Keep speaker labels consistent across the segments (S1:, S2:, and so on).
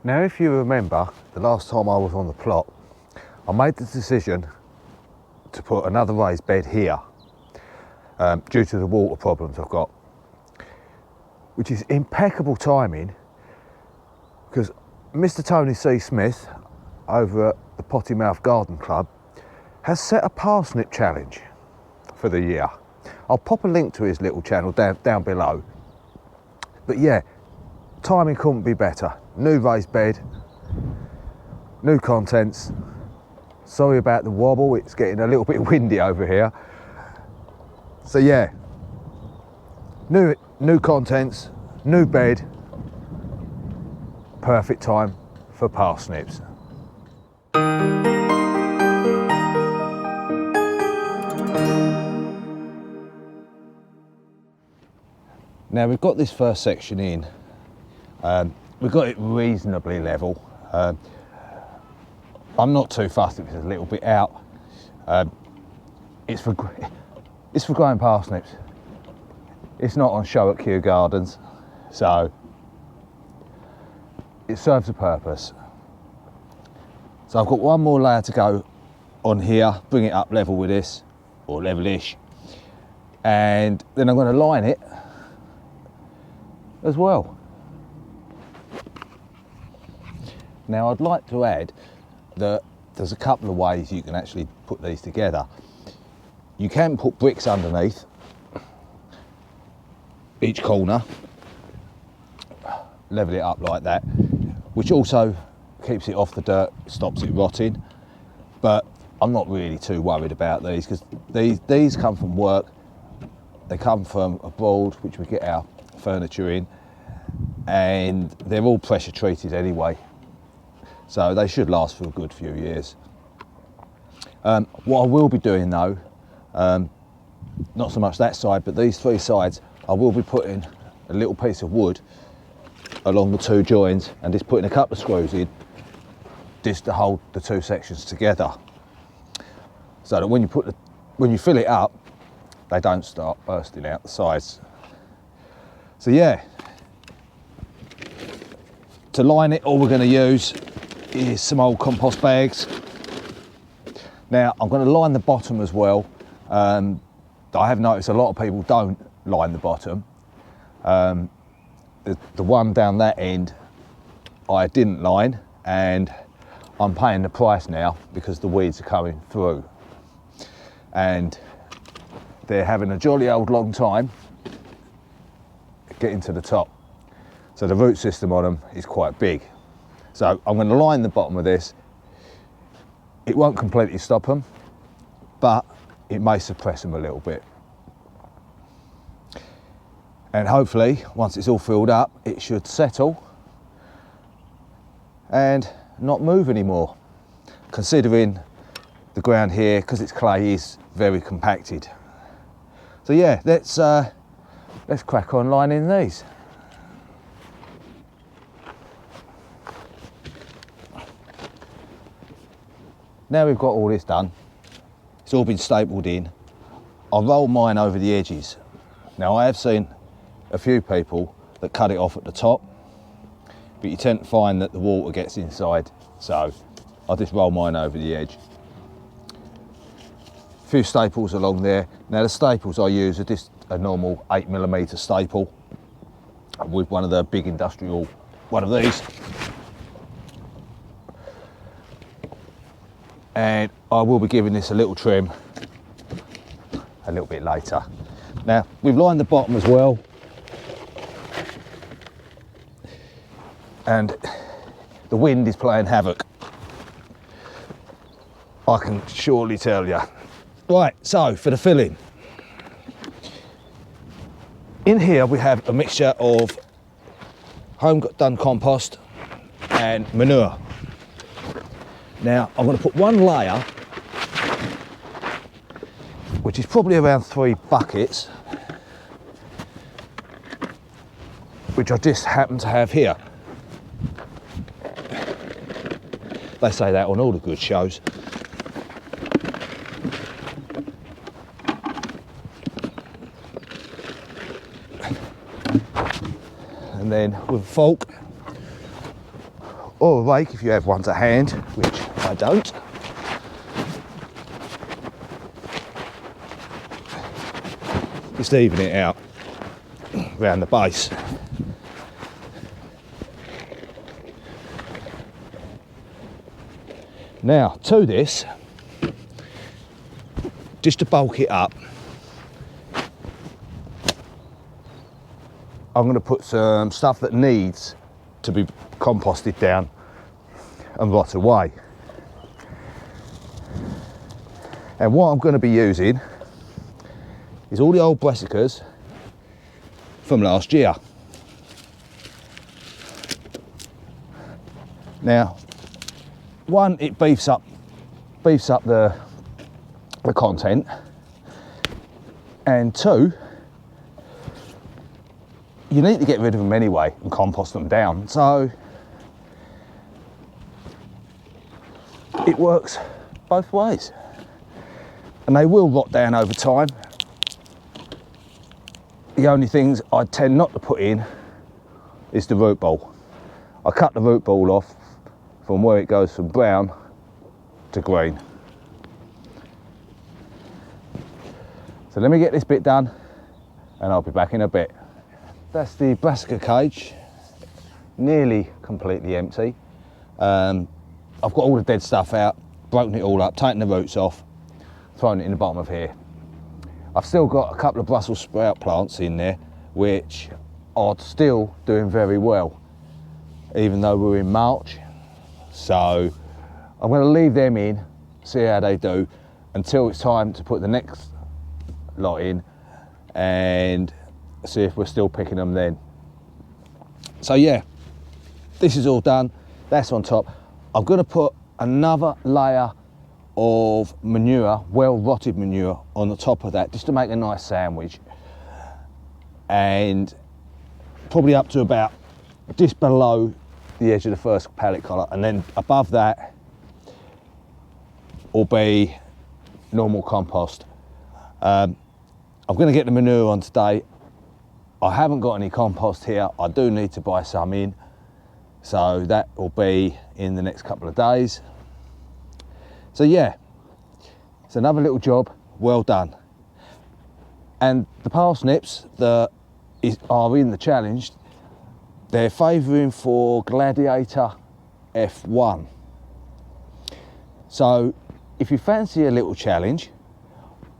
S1: Now, if you remember, the last time I was on the plot, I made the decision to put another raised bed here due to the water problems I've got, which is impeccable timing because Mr. Tony C. Smith over at the Potty Mouth Garden Club has set a parsnip challenge for the year. I'll pop a link to his little channel down below. But yeah, timing couldn't be better. New raised bed, new contents. Sorry about the wobble, it's getting a little bit windy over here. So yeah, new contents, new bed, perfect time for parsnips. Now we've got this first section in, we've got it reasonably level. I'm not too fussed if it's a little bit out. It's for growing parsnips. It's not on show at Kew Gardens, so it serves a purpose. So I've got one more layer to go on here, bring it up level with this, or level-ish, and then I'm going to line it as well. Now I'd like to add that there's a couple of ways you can actually put these together. You can put bricks underneath each corner, level it up like that, which also keeps it off the dirt, stops it rotting. But I'm not really too worried about these because these come from work, they come from abroad, which we get our furniture in, and they're all pressure treated anyway, so they should last for a good few years. What I will be doing though, not so much that side, but these three sides, I will be putting a little piece of wood along the two joins and just putting a couple of screws in just to hold the two sections together, so that when you fill it up, they don't start bursting out the sides. So yeah, to line it, all we're going to use is some old compost bags. Now I'm going to line the bottom as well. I have noticed a lot of people don't line the bottom. The one down that end I didn't line, and I'm paying the price now because the weeds are coming through and they're having a jolly old long time getting to the top. So the root system on them is quite big. So I'm going to line the bottom of this. It won't completely stop them, but it may suppress them a little bit. And hopefully, once it's all filled up, it should settle and not move anymore. Considering the ground here, because it's clay, is very compacted. So yeah, let's crack on lining these. Now we've got all this done, it's all been stapled in. I'll roll mine over the edges. Now I have seen a few people that cut it off at the top, but you tend to find that the water gets inside, so I'll just roll mine over the edge. A few staples along there. Now the staples I use are just a normal 8mm staple with one of the big industrial, one of these. And I will be giving this a little trim a little bit later. Now we've lined the bottom as well, and the wind is playing havoc, I can surely tell you. Right, so for the filling, in here we have a mixture of home done compost and manure. Now I'm going to put one layer, which is probably around 3 buckets, which I just happen to have here. They say that on all the good shows. And then with a fork, or a rake if you have one to hand, which I don't. Just even it out around the base. Now to this, just to bulk it up, I'm going to put some stuff that needs to be composted down and rot away. And what I'm going to be using is all the old brassicas from last year. Now, one, it beefs up the content, and two, you need to get rid of them anyway and compost them down. So it works both ways, and they will rot down over time. The only things I tend not to put in is the root ball. I cut the root ball off from where it goes from brown to green. So let me get this bit done and I'll be back in a bit. That's the brassica cage, nearly completely empty. I've got all the dead stuff out, broken it all up, taken the roots off, thrown it in the bottom of here. I've still got a couple of Brussels sprout plants in there, which are still doing very well, even though we're in March. So I'm going to leave them in, see how they do, until it's time to put the next lot in and see if we're still picking them then. So yeah, this is all done, that's on top. I'm going to put another layer of manure, well rotted manure, on the top of that, just to make a nice sandwich, and probably up to about just below the edge of the first pallet collar, and then above that will be normal compost. I'm going to get the manure on today. I haven't got any compost here. I do need to buy some in, so that will be in the next couple of days. So yeah, it's another little job well done. And the parsnips that are in the challenge, they're favouring for Gladiator F1. So if you fancy a little challenge,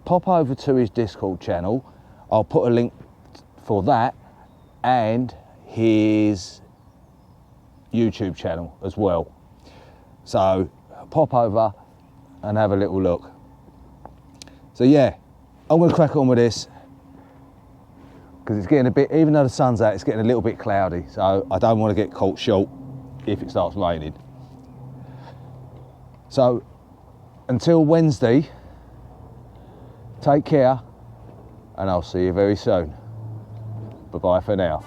S1: pop over to his Discord channel. I'll put a link for that and his YouTube channel as well. So pop over and have a little look. So yeah, I'm going to crack on with this because it's getting a bit, even though the sun's out, it's getting a little bit cloudy, so I don't want to get caught short if it starts raining. So until Wednesday, take care and I'll see you very soon. Bye bye for now.